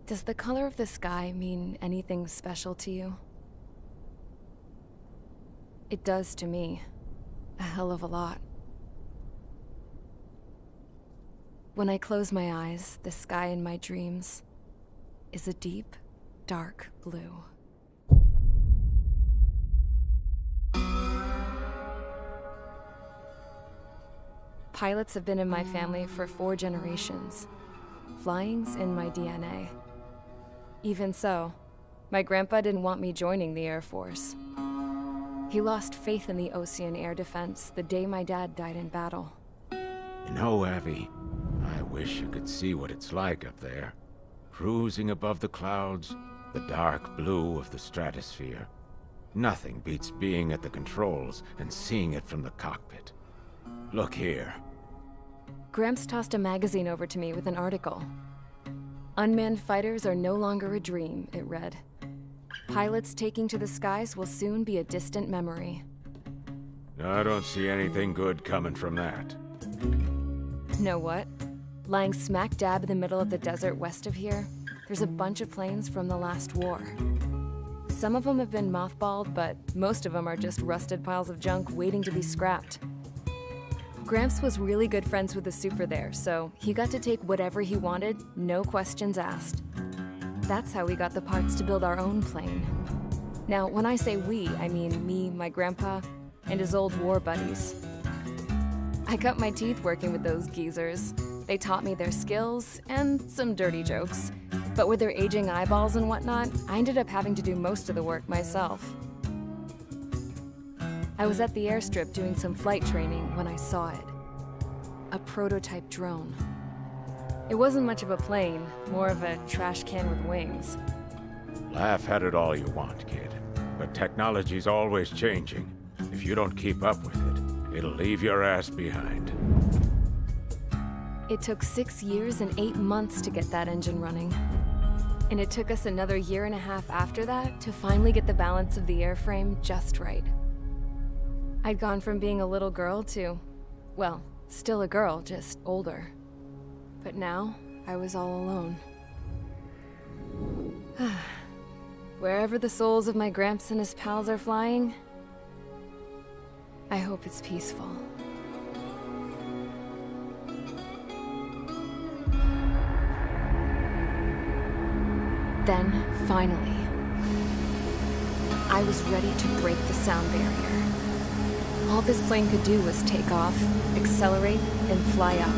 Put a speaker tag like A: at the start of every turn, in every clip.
A: Does the color of the sky mean anything special to you? It does to me. A hell of a lot. When I close my eyes, the sky in my dreams is a deep, dark blue. Pilots have been in my family for 4 generations. Flying's in my DNA. Even so, my grandpa didn't want me joining the Air Force. He lost faith in the Ocean Air Defense the day my dad died in battle.
B: You know, Abby, I wish you could see what it's like up there. Cruising above the clouds, the dark blue of the stratosphere. Nothing beats being at the controls and seeing it from the cockpit. Look here.
A: Gramps tossed a magazine over to me with an article. Unmanned fighters are no longer a dream, it read. Pilots taking to the skies will soon be a distant memory.
B: I don't see anything good coming from that.
A: Know what? Lying smack dab in the middle of the desert west of here, there's a bunch of planes from the last war. Some of them have been mothballed, but most of them are just rusted piles of junk waiting to be scrapped. Gramps was really good friends with the super there, so he got to take whatever he wanted, no questions asked. That's how we got the parts to build our own plane. Now, when I say we, I mean me, my grandpa, and his old war buddies. I cut my teeth working with those geezers. They taught me their skills and some dirty jokes. But with their aging eyeballs and whatnot, I ended up having to do most of the work myself. I was at the airstrip doing some flight training when I saw it. A prototype drone. It wasn't much of a plane, more of a trash can with wings.
B: Laugh at it all you want, kid. But technology's always changing. If you don't keep up with it, it'll leave your ass behind.
A: It took 6 years and 8 months to get that engine running. And it took us another 1.5 years after that to finally get the balance of the airframe just right. I'd gone from being a little girl to, well, still a girl, just older. But now, I was all alone. Wherever the souls of my Gramps and his pals are flying, I hope it's peaceful. Then, finally, I was ready to break the sound barrier. All this plane could do was take off, accelerate, and fly up.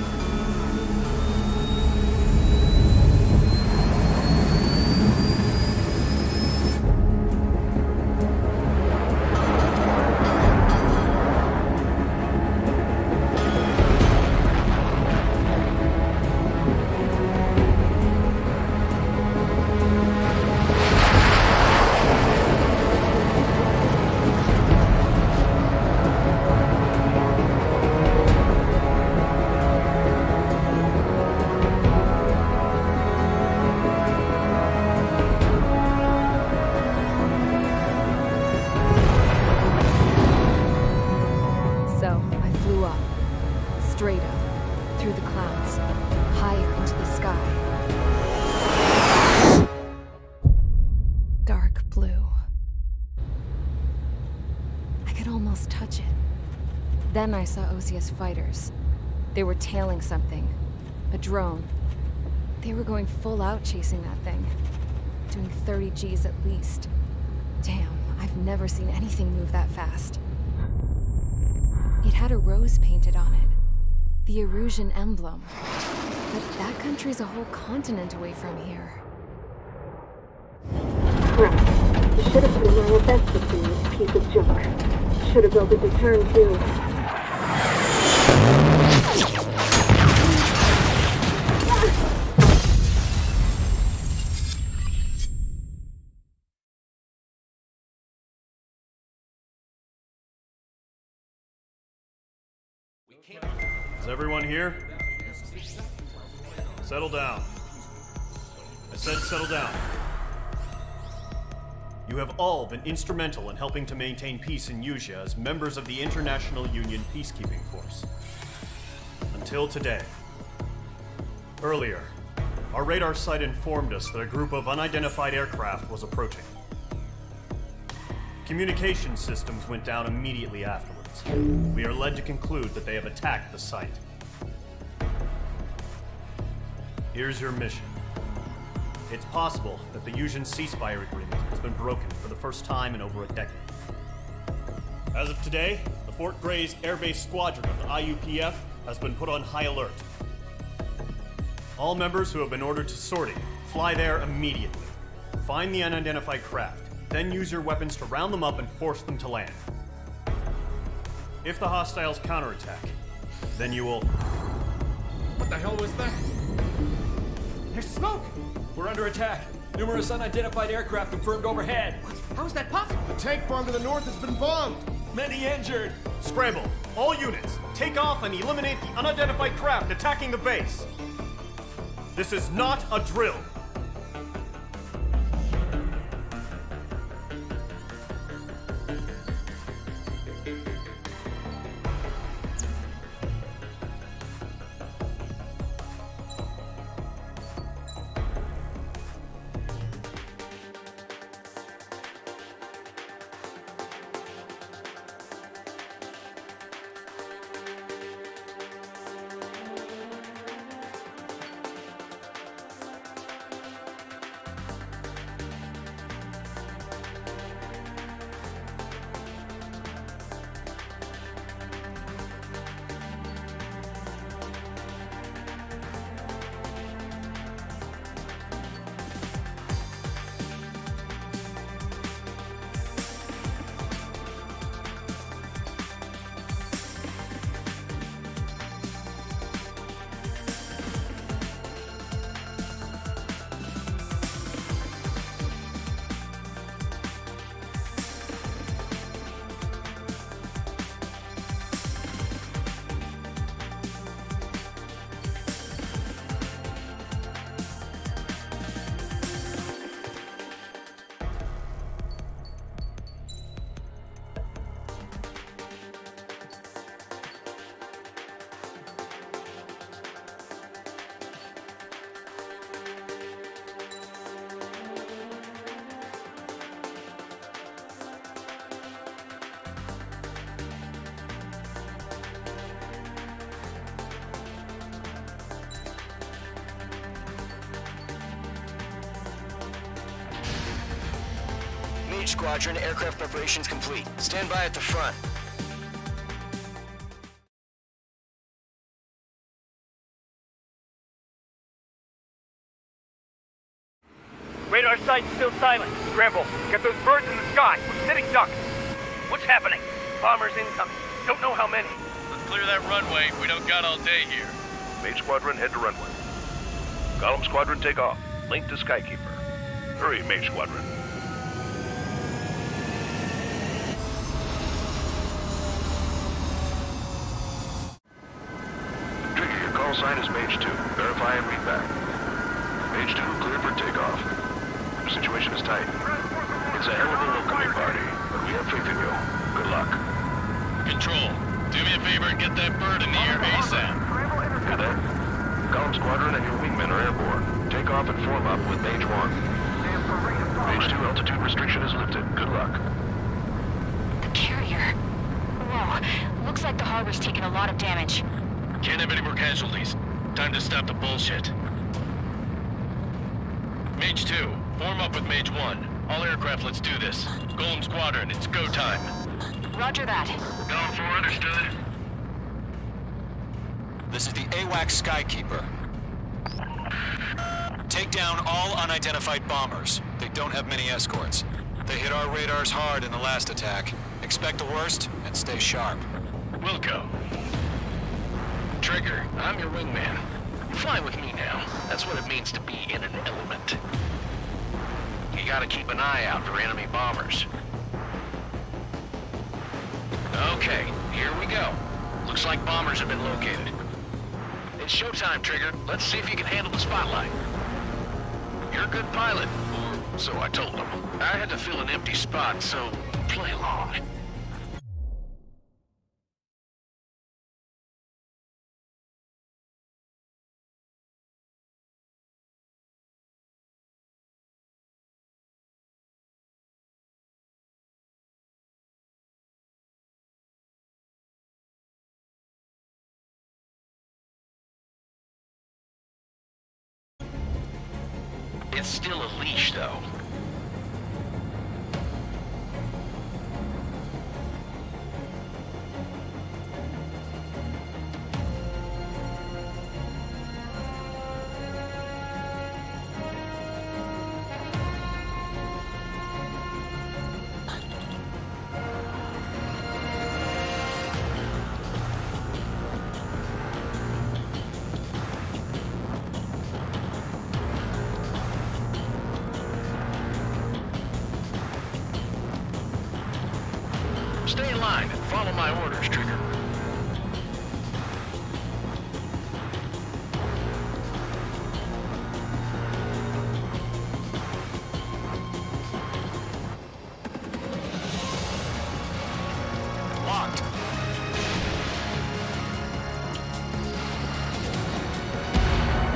A: Straight up, through the clouds, higher into the sky. Dark blue. I could almost touch it. Then I saw Osia's fighters. They were tailing something. A drone. They were going full out chasing that thing. Doing 30 Gs at least. Damn, I've never seen anything move that fast. It had a rose painted on it. The Erusian emblem. But that country's a whole continent away from here.
C: Right. You should have put in my investment in this piece of junk. Should have built a return too.
D: Is everyone here? Settle down. I said settle down. You have all been instrumental in helping to maintain peace in Usea as members of the International Union Peacekeeping Force. Until today. Earlier, Our radar site informed us that a group of unidentified aircraft was approaching. Communication systems went down immediately afterwards. We are led to conclude that they have attacked the site. Here's your mission. It's possible that the Yuuzhan ceasefire agreement has been broken for the first time in over a decade. As of today, the Fort Grays Air Base Squadron of the IUPF has been put on high alert. All members who have been ordered to sortie, fly there immediately. Find the unidentified craft, then use your weapons to round them up and force them to land. If the hostiles counterattack, then you will...
E: What the hell was that? There's smoke! We're under attack. Numerous unidentified aircraft confirmed overhead. What? How is that possible?
F: The tank farm to the north has been bombed!
E: Many injured.
D: Scramble! All units, take off and eliminate the unidentified craft attacking the base! This is not a drill!
G: Squadron, aircraft preparations complete. Stand by at the front.
H: Radar site's still silent. Scramble. Get those birds in the sky. We're sitting ducks. What's happening? Bombers incoming. Don't know how many.
I: Let's clear that runway. We don't got all day here.
J: Mage Squadron, head to runway. Column Squadron, take off. Link to Skykeeper. Hurry, Mage Squadron. Trigger, your call sign is Mage 2. Verify and read back. Mage 2, cleared for takeoff. Your situation is tight. It's a hell of a welcoming party, but we have faith in you. Good luck.
I: Control, do me a favor and get that bird in the air ASAP.
J: Hear that? Column Squadron and your wingmen are airborne. Take off and form up with Mage 1. Mage 2, altitude restriction is lifted. Good luck.
K: The carrier. Whoa. Looks like the harbor's taken a lot of damage.
I: Can't have any more casualties. Time to stop the bullshit. Mage 2, form up with Mage 1. All aircraft, let's do this. Golem Squadron, it's go time.
K: Roger that.
I: Going for understood.
L: This is the AWACS Skykeeper. Take down all unidentified bombers. They don't have many escorts. They hit our radars hard in the last attack. Expect the worst and stay sharp.
I: Wilco. Trigger, I'm your wingman. Fly with me now. That's what it means to be in an element. You gotta keep an eye out for enemy bombers. Okay, here we go. Looks like bombers have been located. It's showtime, Trigger. Let's see if you can handle the spotlight. You're a good pilot, or so I told them. I had to fill an empty spot, so play along. That's still a leash, though. Stay in line and follow my orders, Trigger.
L: Locked.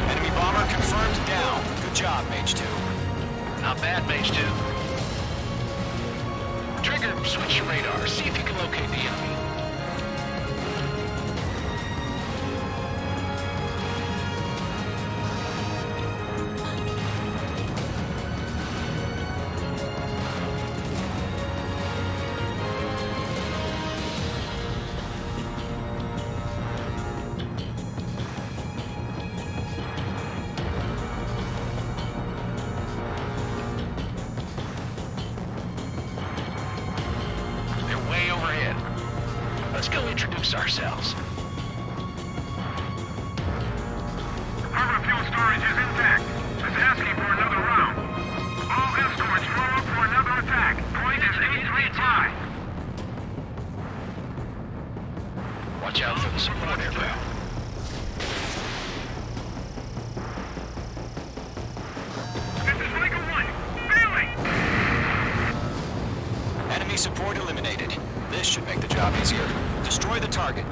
L: Enemy bomber confirmed down. Good job, Mage 2.
I: Not bad, Mage 2. Trigger, switch your radar. See if you can locate the enemy. They're way overhead. Let's go introduce ourselves.
J: Harbor fuel storage is intact. It's asking for another round. All escorts roll up for another attack. Point is 835.
I: Watch out for the support aircraft.
J: This is Michael 1. Failing!
L: Enemy support eliminated. This should make the job easier. Destroy the target.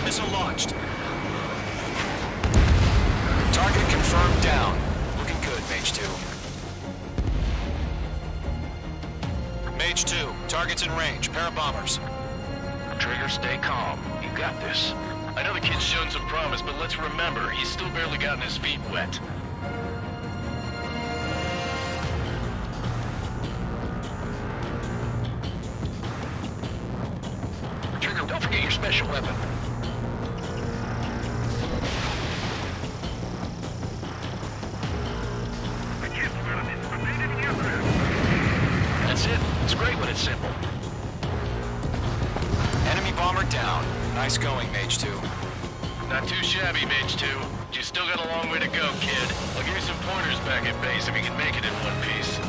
L: Missile launched. Target confirmed down. Looking good, Mage 2. Mage 2, target's in range. Pair of bombers.
I: Trigger, stay calm. You got this. I know the kid's shown some promise, but let's remember, he's still barely gotten his feet wet. Trigger, don't forget your special weapon.
J: I can't stop it. Abandon the aircraft.
I: That's it. It's great when it's simple.
L: Enemy bomber down. Nice going, Mage 2.
I: Not too shabby, Mage 2. You still got a long way to go, kid. I'll give you some pointers back at base if you can make it in one piece.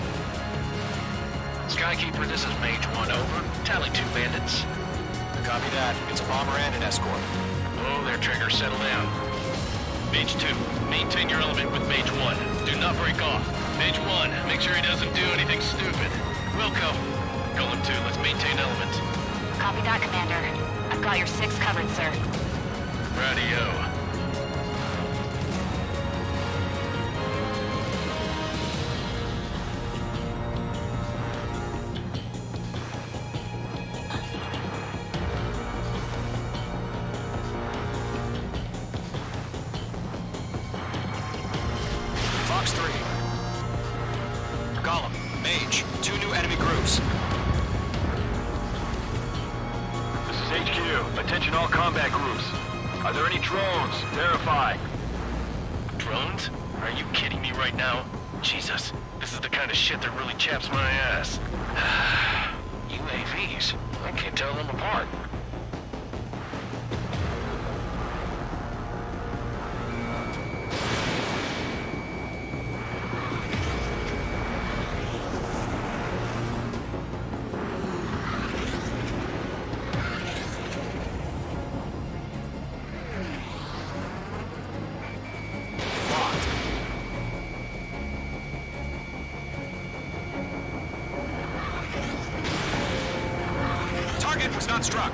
I: Skykeeper, this is Mage 1, over. Tally 2 bandits.
L: Copy that. It's a bomber and an escort.
I: Oh, there, Trigger, settle down. Mage 2, maintain your element with Mage 1. Do not break off. Mage 1, make sure he doesn't do anything stupid. Wilco, Golem 2, let's maintain element.
K: Copy that, Commander. I've got your 6 covered, sir.
I: Radio.
L: Fox 3. Golem, Mage, 2 new enemy groups.
J: This is HQ. Attention all combat groups. Are there any drones? Verify.
I: Drones? Are you kidding me right now? Jesus, this is the kind of shit that really chaps my ass. UAVs? I can't tell them apart.
L: Target was not struck.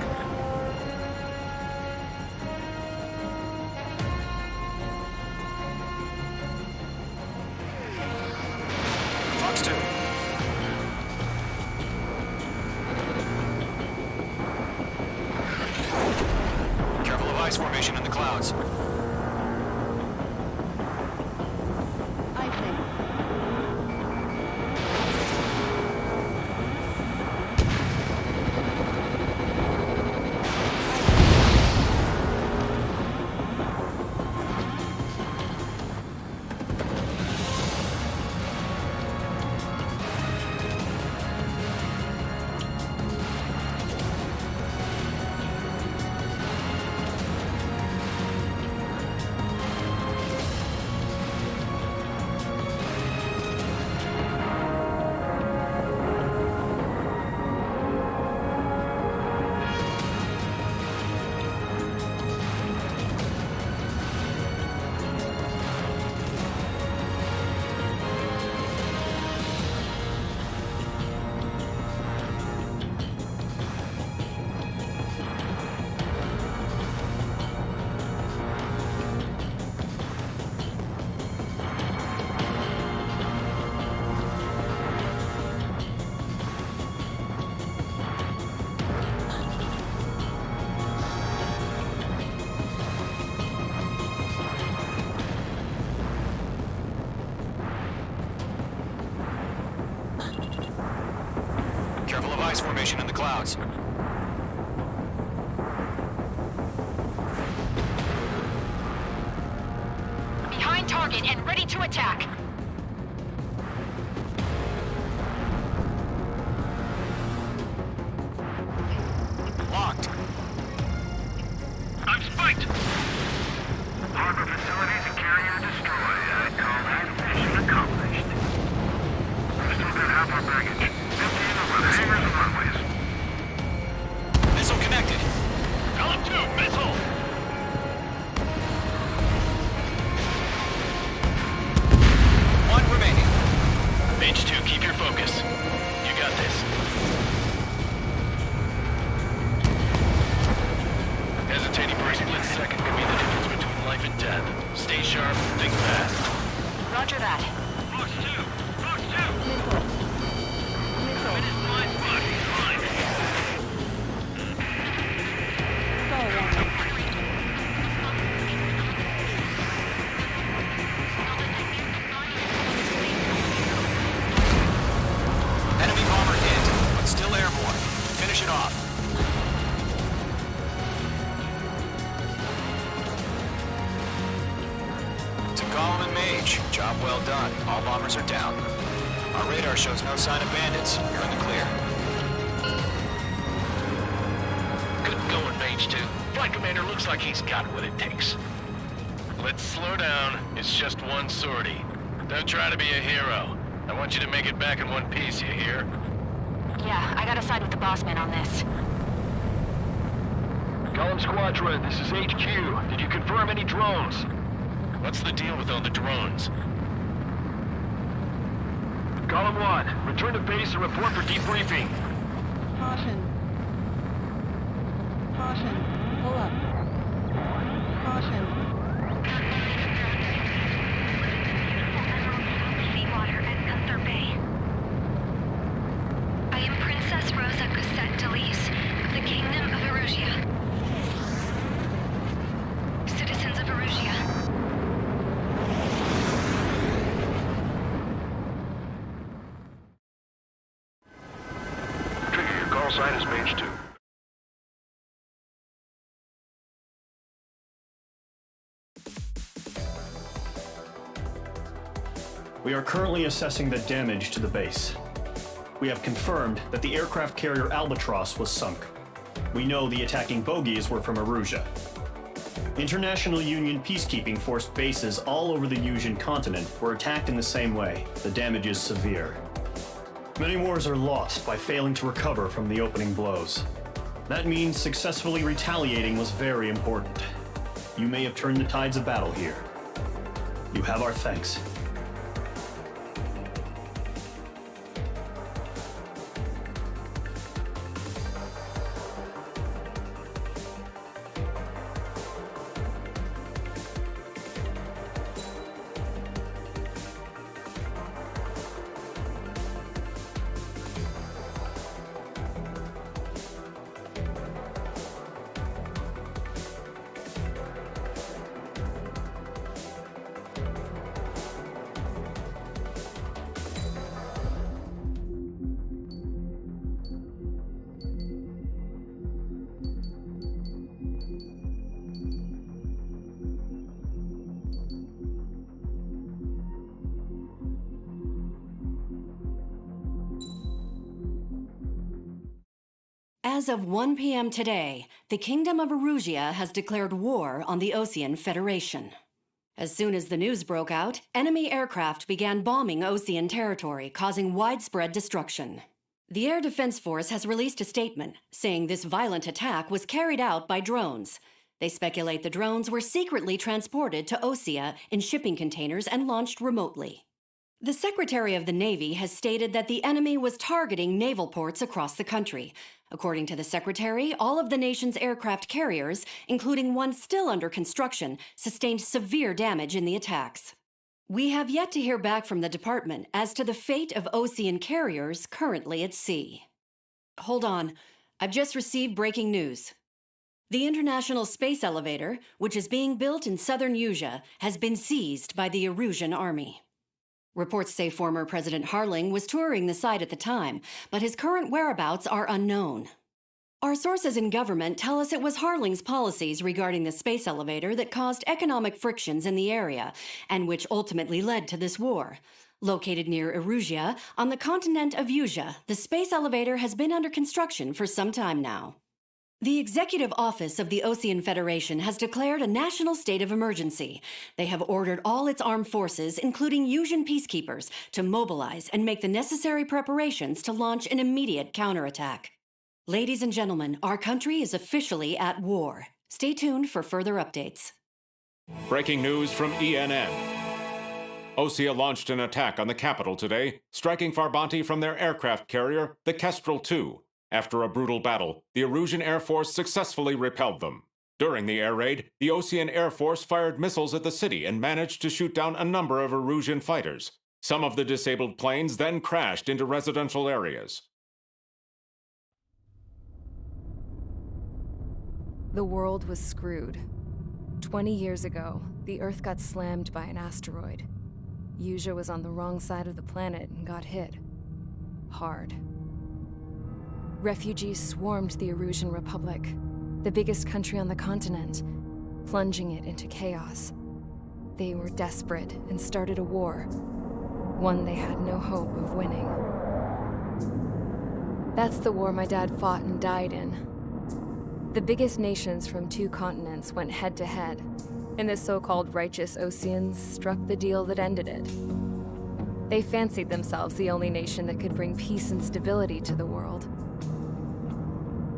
L: Fox 2. ice formation in the clouds. Careful of ice formation in the clouds.
K: Behind target and ready to attack.
L: Locked.
J: I'm spiked! Harbor facilities and carrier destroyed. I call that mission accomplished. We still got half our baggage. 15 of our hangars and runways.
L: Missile connected.
J: LM2, missile!
L: One remaining.
G: Mage 2, keep your focus. You got this. Hesitating for a split second could be the difference between life and death. Stay sharp, think fast.
K: Roger that.
J: Fox 2! Fox 2! I'm in his blind spot. He's fine.
L: Enemy bomber hit, but still airborne. Finish it off. To Gollum and Mage, job well done. All bombers are down. Our radar shows no sign of bandits. You're in the clear.
G: Good going, Mage 2. Flight commander looks like he's got what it takes. Let's slow down. It's just one sortie. Don't try to be a hero. I want you to make it back in one piece, you hear?
K: Yeah, I gotta side with the boss man on this.
J: Column Squadron, this is HQ. Did you confirm any drones?
G: What's the deal with all the drones?
J: Column 1, return to base and report for debriefing.
M: Caution. Caution. Pull up. Caution.
K: Seawater at Gunther Bay. I am Princess Rosa Cosette Delise of the Kingdom of Erusia. Citizens of Erusia.
J: Trigger, your call sign is Mage 2.
D: We are currently assessing the damage to the base. We have confirmed that the aircraft carrier Albatross was sunk. We know the attacking bogies were from Erusia. International Union peacekeeping force bases all over the Yusian continent were attacked in the same way. The damage is severe. Many wars are lost by failing to recover from the opening blows. That means successfully retaliating was very important. You may have turned the tides of battle here. You have our thanks.
N: As of 1 p.m. today, the Kingdom of Erusia has declared war on the Osean Federation. As soon as the news broke out, enemy aircraft began bombing Osean territory, causing widespread destruction. The Air Defense Force has released a statement saying this violent attack was carried out by drones. They speculate the drones were secretly transported to Osea in shipping containers and launched remotely. The Secretary of the Navy has stated that the enemy was targeting naval ports across the country. According to the Secretary, all of the nation's aircraft carriers, including one still under construction, sustained severe damage in the attacks. We have yet to hear back from the department as to the fate of Osean carriers currently at sea. Hold on, I've just received breaking news. The International Space Elevator, which is being built in southern Usea, has been seized by the Erusian Army. Reports say former President Harling was touring the site at the time, but his current whereabouts are unknown. Our sources in government tell us it was Harling's policies regarding the space elevator that caused economic frictions in the area, and which ultimately led to this war. Located near Erusia, on the continent of Usea, the space elevator has been under construction for some time now. The Executive Office of the Osean Federation has declared a national state of emergency. They have ordered all its armed forces, including Usian peacekeepers, to mobilize and make the necessary preparations to launch an immediate counterattack. Ladies and gentlemen, our country is officially at war. Stay tuned for further updates.
O: Breaking news from ENN. Osea launched an attack on the capital today, striking Farbanti from their aircraft carrier, the Kestrel II. After a brutal battle, the Erusian Air Force successfully repelled them. During the air raid, the Osean Air Force fired missiles at the city and managed to shoot down a number of Erusian fighters. Some of the disabled planes then crashed into residential areas.
A: The world was screwed. 20 years ago, the Earth got slammed by an asteroid. Usea was on the wrong side of the planet and got hit. Hard. Refugees swarmed the Erusian Republic, the biggest country on the continent, plunging it into chaos. They were desperate and started a war, one they had no hope of winning. That's the war my dad fought and died in. The biggest nations from 2 continents went head-to-head, and the so-called righteous Oseans struck the deal that ended it. They fancied themselves the only nation that could bring peace and stability to the world.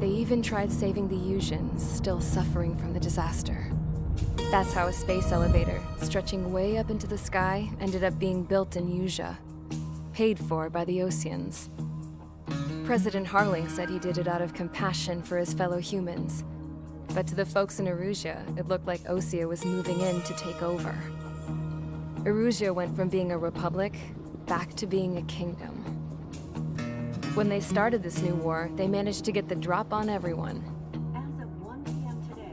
A: They even tried saving the Usians, still suffering from the disaster. That's how a space elevator, stretching way up into the sky, ended up being built in Usea, paid for by the Oseans. President Harling said he did it out of compassion for his fellow humans. But to the folks in Erusia, it looked like Osea was moving in to take over. Erusia went from being a republic back to being a kingdom. When they started this new war, they managed to get the drop on everyone.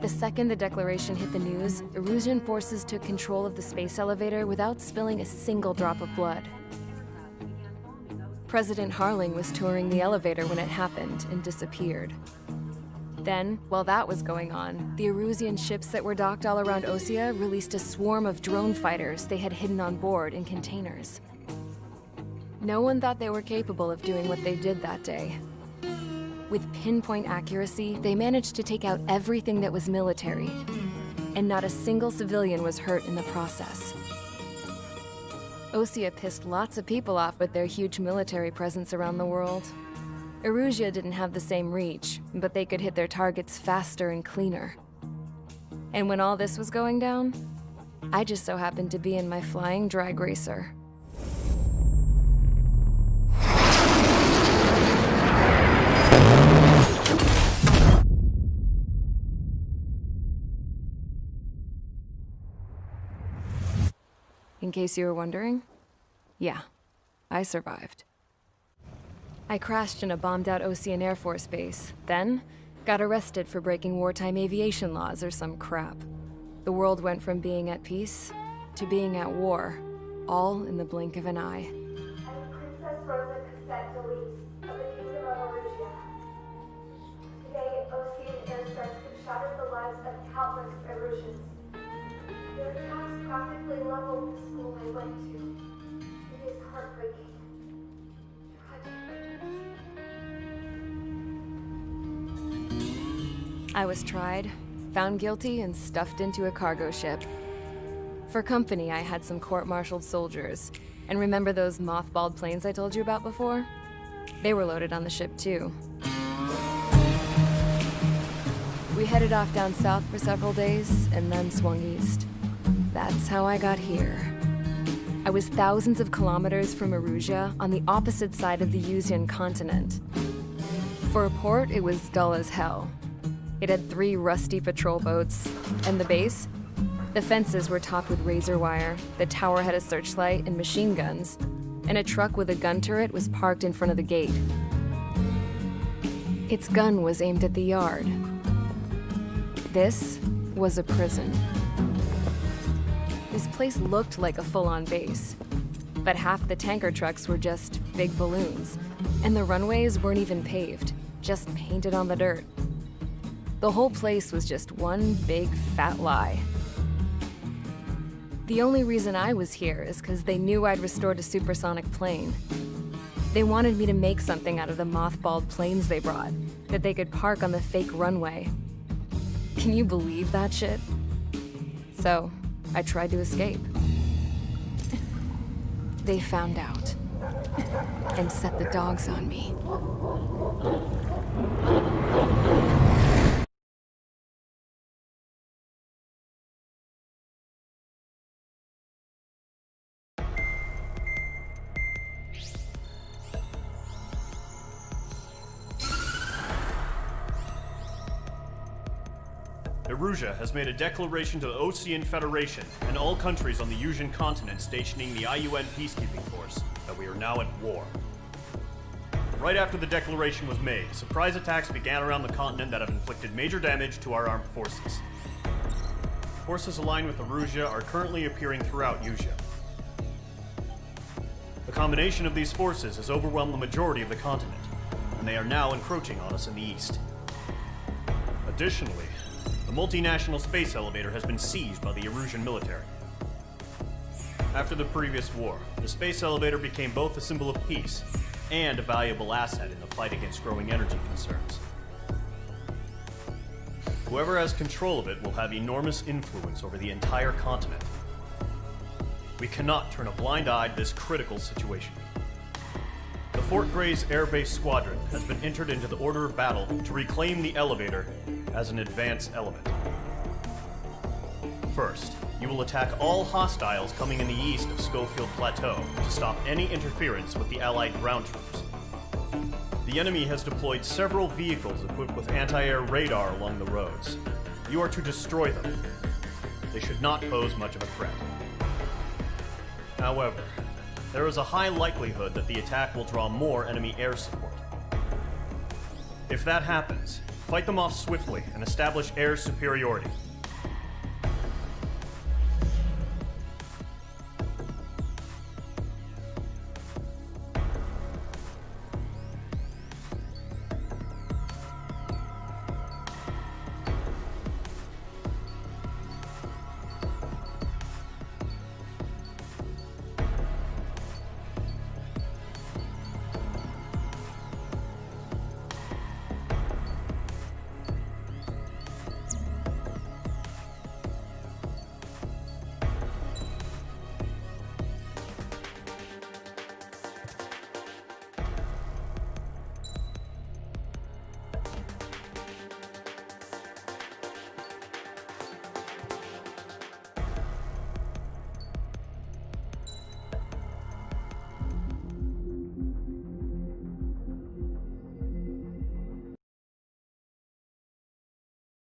A: The second the declaration hit the news, Erusian forces took control of the space elevator without spilling a single drop of blood. President Harling was touring the elevator when it happened and disappeared. Then, while that was going on, the Erusian ships that were docked all around Osea released a swarm of drone fighters they had hidden on board in containers. No one thought they were capable of doing what they did that day. With pinpoint accuracy, they managed to take out everything that was military, and not a single civilian was hurt in the process. Osea pissed lots of people off with their huge military presence around the world. Erusia didn't have the same reach, but they could hit their targets faster and cleaner. And when all this was going down, I just so happened to be in my flying drag racer. In case you were wondering, yeah, I survived. I crashed in a bombed-out Osean Air Force base, then got arrested for breaking wartime aviation laws or some crap. The world went from being at peace to being at war, all in the blink of an eye.
C: Princess Rosa Cassette Delise of the Kingdom of Erusia. Today, Osean airstrikes have shattered the lives of countless Erusians. Their attacks practically leveled the school I went to. It is heartbreaking. Tragic.
A: I was tried, found guilty, and stuffed into a cargo ship. For company, I had some court-martialed soldiers. And remember those mothballed planes I told you about before? They were loaded on the ship, too. We headed off down south for several days, and then swung east. That's how I got here. I was thousands of kilometers from Erusia, on the opposite side of the Yuzian continent. For a port, it was dull as hell. It had 3 rusty patrol boats, and the base? The fences were topped with razor wire, the tower had a searchlight and machine guns, and a truck with a gun turret was parked in front of the gate. Its gun was aimed at the yard. This was a prison. This place looked like a full-on base, but half the tanker trucks were just big balloons, and the runways weren't even paved, just painted on the dirt. The whole place was just one big fat lie. The only reason I was here is because they knew I'd restored a supersonic plane. They wanted me to make something out of the mothballed planes they brought, that they could park on the fake runway. Can you believe that shit? So, I tried to escape. They found out, and set the dogs on me.
D: Erusia has made a declaration to the Osean Federation and all countries on the Yuzian continent stationing the IUN peacekeeping force that we are now at war. Right after the declaration was made, surprise attacks began around the continent that have inflicted major damage to our armed forces. Forces aligned with Erusia are currently appearing throughout Yusia. The combination of these forces has overwhelmed the majority of the continent, and they are now encroaching on us in the east. Additionally, the multinational space elevator has been seized by the Erusian military. After the previous war, the space elevator became both a symbol of peace and a valuable asset in the fight against growing energy concerns. Whoever has control of it will have enormous influence over the entire continent. We cannot turn a blind eye to this critical situation. The Fort Gray's Air Base Squadron has been entered into the order of battle to reclaim the elevator as an advance element. First, you will attack all hostiles coming in the east of Schofield Plateau to stop any interference with the Allied ground troops. The enemy has deployed several vehicles equipped with anti-air radar along the roads. You are to destroy them. They should not pose much of a threat. However, there is a high likelihood that the attack will draw more enemy air support. If that happens, fight them off swiftly and establish air superiority.